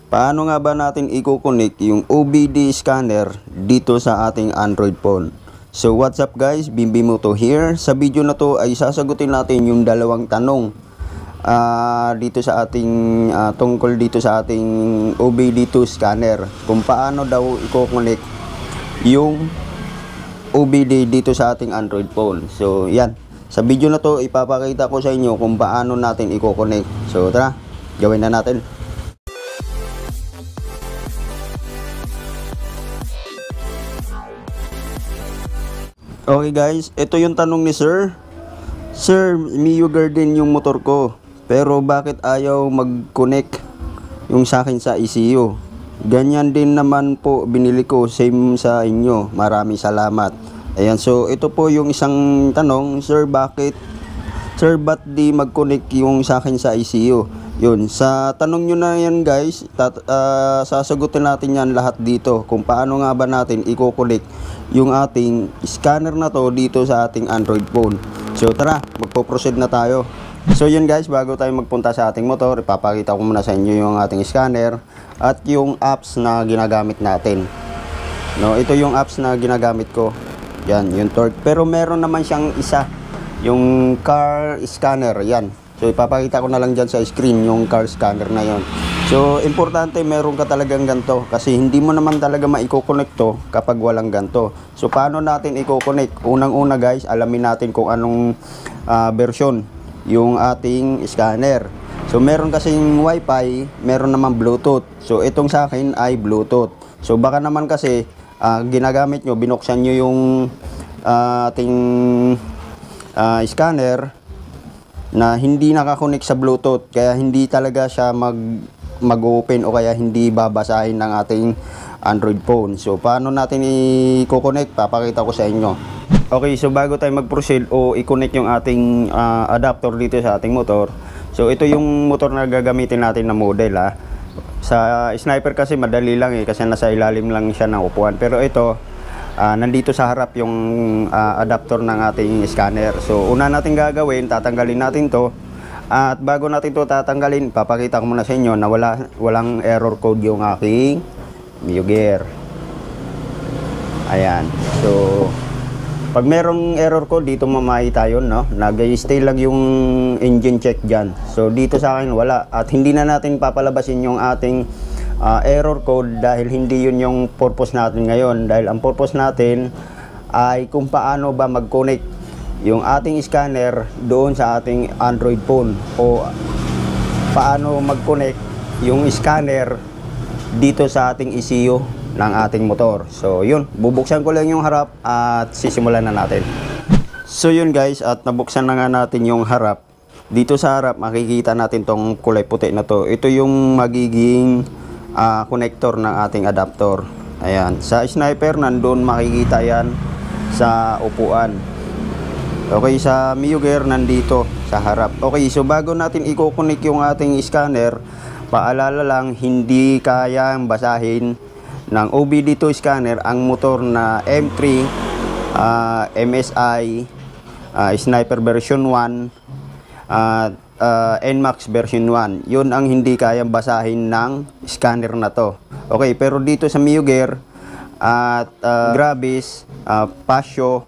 Paano nga ba natin i-connect yung OBD scanner dito sa ating Android phone? So what's up guys, Bimbi Moto here. Sa video na to ay sasagutin natin yung dalawang tanong dito sa ating tungkol dito sa ating OBD2 scanner. Kung paano daw i-connect yung OBD dito sa ating Android phone. So yan, sa video na to ipapakita ko sa inyo kung paano natin i-connect. So tara, gawin na natin. Okay guys, ito yung tanong ni Sir. Sir, Mio Garden yung motor ko, pero bakit ayaw mag-connect yung sa akin sa ECU? Ganyan din naman po binili ko, same sa inyo. Maraming salamat. Ayan, so ito po yung isang tanong. Sir, bakit? Sir, ba't di mag-connect yung sa akin sa ECU? Yun, sa tanong nyo na yan guys, sasagutin natin yan lahat dito. Kung paano nga ba natin i-connect yung ating scanner na to dito sa ating Android phone. So tara, magpo-proceed na tayo. So yun guys, bago tayo magpunta sa ating motor, ipapakita ko muna sa inyo yung ating scanner at yung apps na ginagamit natin. No, ito yung apps na ginagamit ko. Yan, yung Torque. Pero meron naman siyang isa, yung car scanner. Yan. So ipapakita ko na lang dyan sa screen yung car scanner na yon. So importante meron ka talagang ganto, kasi hindi mo naman talaga maiko-connect to kapag walang ganto. So paano natin i-connect? Unang-una guys, alamin natin kung anong version yung ating scanner. So meron kasing Wi-Fi, meron naman Bluetooth. So itong sa akin ay Bluetooth. So baka naman kasi ginagamit nyo, binuksan nyo yung ating scanner na hindi nakakonect sa Bluetooth, kaya hindi talaga siya mag-open o kaya hindi babasahin ng ating Android phone. So paano natin i-connect? Papakita ko sa inyo. Okay, so bago tayo mag-proceed o i-connect yung ating adapter dito sa ating motor, so ito yung motor na gagamitin natin na model ha. Sa Sniper kasi madali lang kasi nasa ilalim lang siya ng upuan, pero ito nandito sa harap yung adapter ng ating scanner. So una natin gagawin, tatanggalin natin to. At bago natin to tatanggalin, papakita ko muna sa inyo na walang error code yung aking Mio Gear. Ayan. So pag merong error code dito mamakita yun, no? Nag-stay lang yung engine check dyan. So dito sa akin wala, at hindi na natin papalabasin yung ating error code dahil hindi yun yung purpose natin ngayon. Dahil ang purpose natin ay kung paano ba mag-connect yung ating scanner doon sa ating Android phone, o paano mag-connect yung scanner dito sa ating ECU ng ating motor. So yun, bubuksan ko lang yung harap at sisimulan na natin. So yun guys, at nabuksan na nga natin yung harap. Dito sa harap makikita natin tong kulay puti na to. Ito yung magiging connector ng ating adapter. Ayan, sa Sniper nandun makikita yan sa upuan. Okay, sa Mio Gear nandito sa harap. Okay, so bago natin i-connect yung ating scanner, paalala lang, hindi kayang basahin ng OBD2 scanner ang motor na M3 MSI Sniper version 1 NMAX version 1. Yun ang hindi kayang basahin ng scanner na to. Okay, pero dito sa Mio Gear at Gravis, Pasio,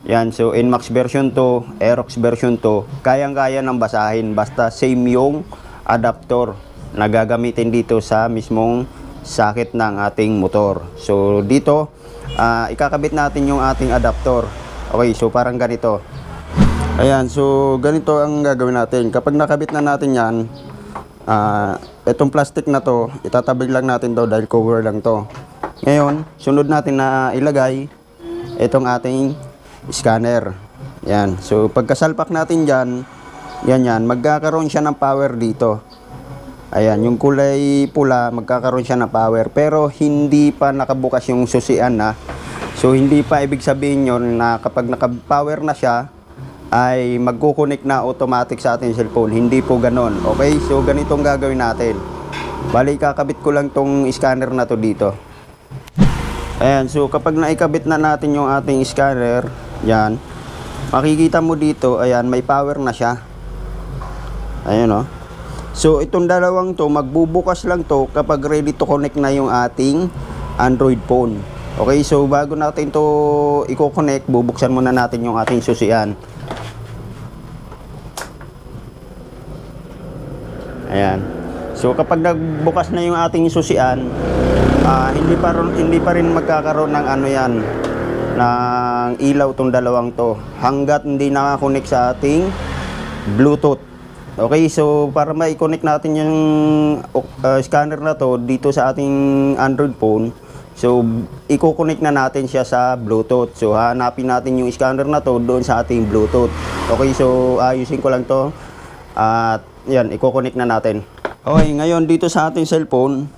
yan, so NMAX version 2, Aerox version 2, kayang-kaya ng basahin basta same yung adapter na gagamitin dito sa mismong socket ng ating motor. So dito ikakabit natin yung ating adapter. Okay, so parang ganito. Ayan, so ganito ang gagawin natin. Kapag nakabit na natin yan, itong plastic na to, itatabig lang natin to dahil cover lang to. Ngayon, sunod natin na ilagay itong ating scanner. Yan, so pagkasalpak natin dyan, yan, magkakaroon siya ng power dito. Ayan, yung kulay pula, magkakaroon siya ng power, pero hindi pa nakabukas yung susian na. So hindi pa ibig sabihin yun na kapag naka-power na siya ay magkukunik na automatic sa ating cellphone. Hindi po ganon. Okay, so ganitong gagawin natin. Bali, kakabit ko lang tong scanner na to dito. Ayan, so kapag naikabit na natin yung ating scanner, yan, makikita mo dito, ayan, may power na siya. Ayan, oh. So itong dalawang to, magbubukas lang to kapag ready to connect na yung ating Android phone. Okay, so bago natin to i-connect, bubuksan muna natin yung ating susian. Ayan. So kapag nagbukas na yung ating susian, hindi pa rin magkakaroon ng ano yan, ng ilaw tong dalawang to hanggat hindi nakakonect sa ating Bluetooth. Okay, so para ma-connect natin yung scanner na to dito sa ating Android phone, so i-connect na natin siya sa Bluetooth. So hanapin natin yung scanner na to doon sa ating Bluetooth. Okay, so ayusin ko lang to at yan, i-connect na natin. Okay, ngayon dito sa ating cellphone,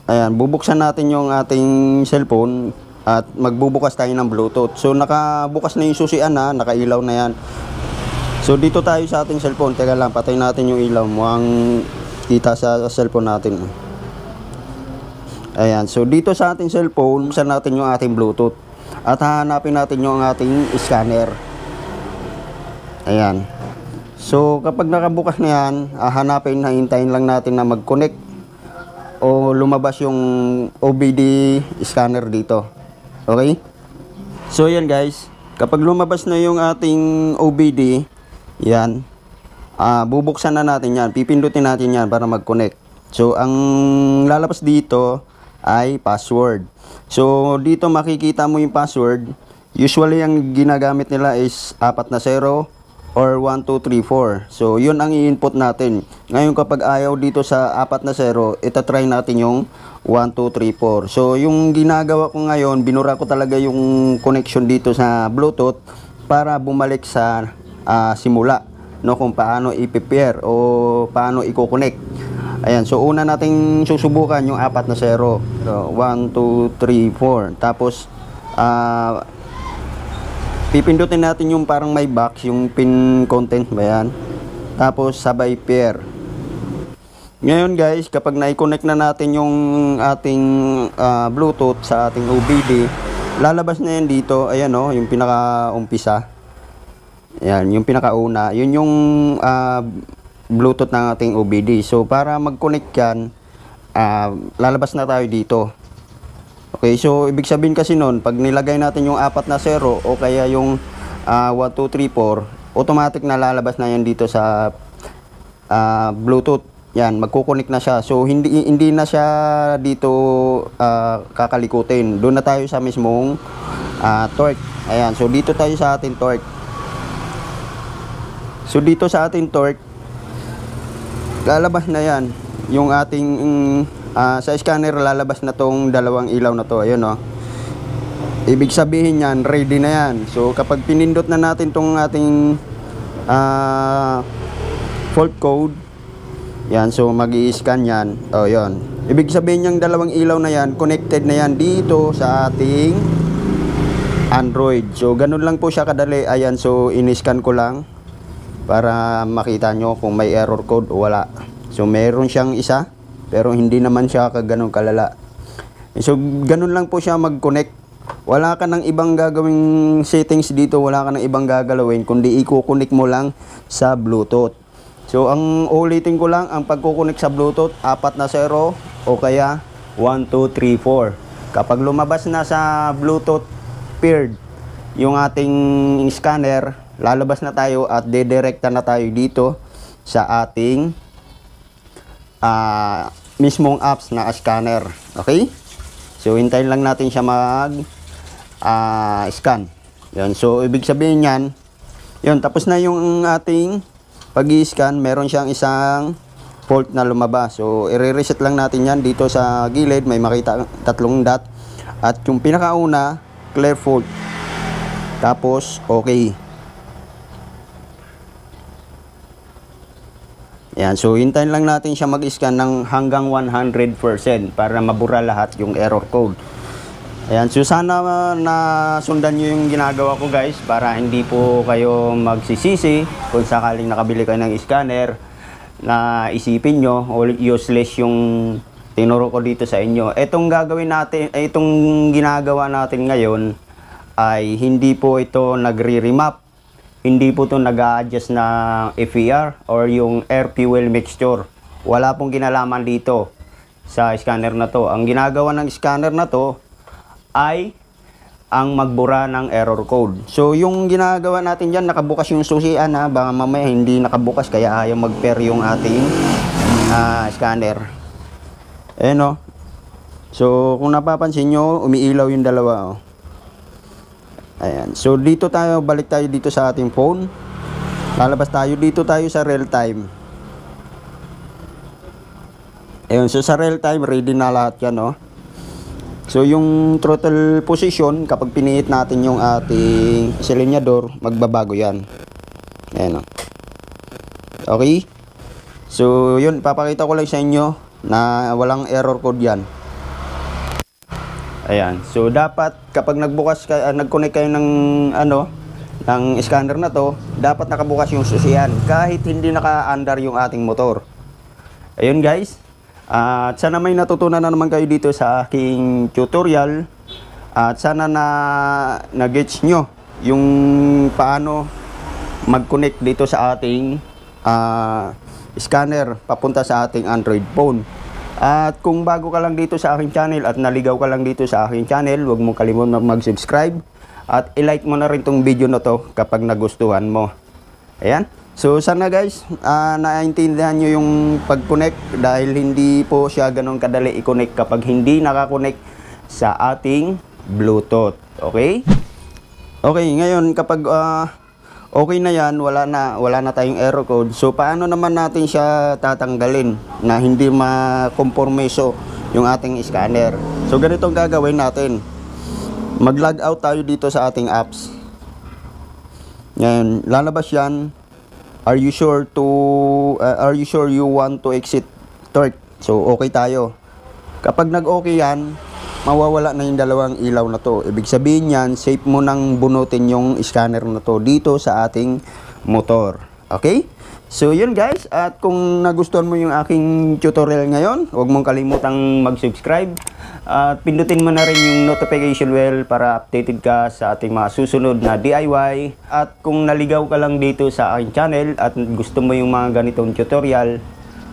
ayan, bubuksan natin yung ating cellphone at magbubukas tayo ng Bluetooth. So nakabukas na yung susian na, nakailaw na yan. So dito tayo sa ating cellphone. Teka lang, patay natin yung ilaw. Mukhang kita sa cellphone natin. Ayan, so dito sa ating cellphone, buksan natin yung ating Bluetooth at hahanapin natin yung ating scanner. Ayan. So kapag nakabukas na yan, hahanapin, hintayin lang natin na mag-connect o lumabas yung OBD scanner dito. Okay? So yan guys, kapag lumabas na yung ating OBD, yan, bubuksan na natin yan, pipindutin natin yan para mag-connect. So ang lalabas dito ay password. So dito makikita mo yung password. Usually ang ginagamit nila is 4 na 0 or 1, 2, 3, 4. So yun ang i-input natin. Ngayon kapag ayaw dito sa 4 na 0, itatry natin yung 1, 2, 3, 4. So yung ginagawa ko ngayon, binura ko talaga yung connection dito sa Bluetooth para bumalik sa simula, no, kung paano i-prepare o paano i-connect. Ayan, so una nating susubukan yung 4 na 0. So 1, 2, 3, 4. Tapos pipindutin natin yung parang may box, yung pin content ba yan. Tapos sabay pair. Ngayon guys, kapag na-connect na natin yung ating Bluetooth sa ating OBD, lalabas na yan dito. Ayan o, yung pinaka-umpisa. Ayan, yung pinakauna. Yun yung Bluetooth ng ating OBD. So para mag-connect yan, lalabas na tayo dito. Okay, so ibig sabihin kasi nun, pag nilagay natin yung 4 na 0 o kaya yung 1, 2, 3, 4, automatic na lalabas na yan dito sa Bluetooth. Yan, magko-connect na siya. So hindi na siya dito kakalikutin. Doon na tayo sa mismong torque. Ayan, so dito tayo sa ating torque. So dito sa ating torque, lalabas na yan yung ating sa scanner, lalabas na tong dalawang ilaw na to. Ayun o, ibig sabihin yan, ready na yan. So kapag pinindot na natin tong ating fault code, yan, so mag-i-scan yan. O yun, ibig sabihin yung dalawang ilaw na yan, connected na yan dito sa ating Android. So ganun lang po siya kadali. Ayan, so in-scan ko lang para makita nyo kung may error code o wala. So meron siyang isa, pero hindi naman siya kaganon kalala. So ganun lang po siya mag-connect. Wala ka ng ibang gagawing settings dito, wala ka ng ibang gagalawin, kundi i-connect mo lang sa Bluetooth. So ang ulitin ko lang, ang pagko-connect sa Bluetooth, 4 na 0 o kaya 1, 2, 3, 4. Kapag lumabas na sa Bluetooth paired yung ating scanner, lalabas na tayo at dedirekta na tayo dito sa ating mismong apps na scanner. Okay? So hintayin lang natin siya mag scan. Yan. So ibig sabihin yan, yun, tapos na yung ating pag-i-scan. Meron siyang isang fault na lumabas. So i-reset lang natin yan. Dito sa gilid may makita 3 dot. At yung pinakauna, clear fault. Tapos okay. Yan, so hintayin lang natin siya mag-scan ng hanggang 100% para mabura lahat yung error code. Ayan, so sana nasundan nyo yung ginagawa ko guys, para hindi po kayo magsisisi kung sakaling nakabili kayo ng scanner na isipin nyo o useless yung tinuro ko dito sa inyo. Itong gagawin natin, itong ginagawa natin ngayon ay hindi po ito nagre-remap hindi po to nag-a-adjust ng FER or yung air fuel mixture. Wala pong kinalaman dito sa scanner na to. Ang ginagawa ng scanner na to ay ang magbura ng error code. So yung ginagawa natin dyan, nakabukas yung susian ha, baka mamaya hindi nakabukas kaya ayaw mag-pair yung ating scanner. Ayan o. So kung napapansin nyo, umiilaw yung dalawa o. Ayan. So dito tayo, balik tayo dito sa ating phone. Lalabas tayo, dito tayo sa real time. Ayan, so sa real time, ready na lahat yan o. So yung throttle position, kapag piniit natin yung ating silinyador, magbabago yan. Ayan o. Okay? So yun, papakita ko lang sa inyo na walang error code yan. Ayan. So dapat kapag nagbukas kayo, nag-connect kayo ng ng scanner na to, dapat nakabukas yung susian kahit hindi naka-under yung ating motor. Ayun guys. At sana may natutunan na naman kayo dito sa aking tutorial. At sana na-gets nyo yung paano mag-connect dito sa ating scanner papunta sa ating Android phone. At kung bago ka lang dito sa aking channel at naligaw ka lang dito sa aking channel, huwag mong kalimutan mag-subscribe at i-like mo na rin tong video na to kapag nagustuhan mo. Ayan. So sana guys, naintindihan nyo yung pag-connect dahil hindi po siya ganun kadali i-connect kapag hindi nakakonect sa ating Bluetooth. Okay? Okay, ngayon kapag okay na yan, wala na tayong error code. So paano naman natin siya tatanggalin na hindi makompormeso yung ating scanner? So ganito ang gagawin natin. Mag-log out tayo dito sa ating apps. Yan, lalabas yan. Are you sure you want to exit torque? So okay tayo. Kapag nag-okay yan, mawawala na yung dalawang ilaw na to. Ibig sabihin yan, safe mo nang bunutin yung scanner na to dito sa ating motor. Okay? So yun guys, at kung nagustuhan mo yung aking tutorial ngayon, huwag mong kalimutang mag-subscribe at pindutin mo na rin yung notification bell para updated ka sa ating mga susunod na DIY. At kung naligaw ka lang dito sa aking channel at gusto mo yung mga ganitong tutorial,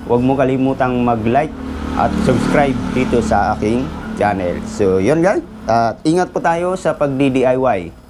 huwag mo kalimutang mag-like at subscribe dito sa aking channel. So yun guys, at ingat po tayo sa pagdi-DIY.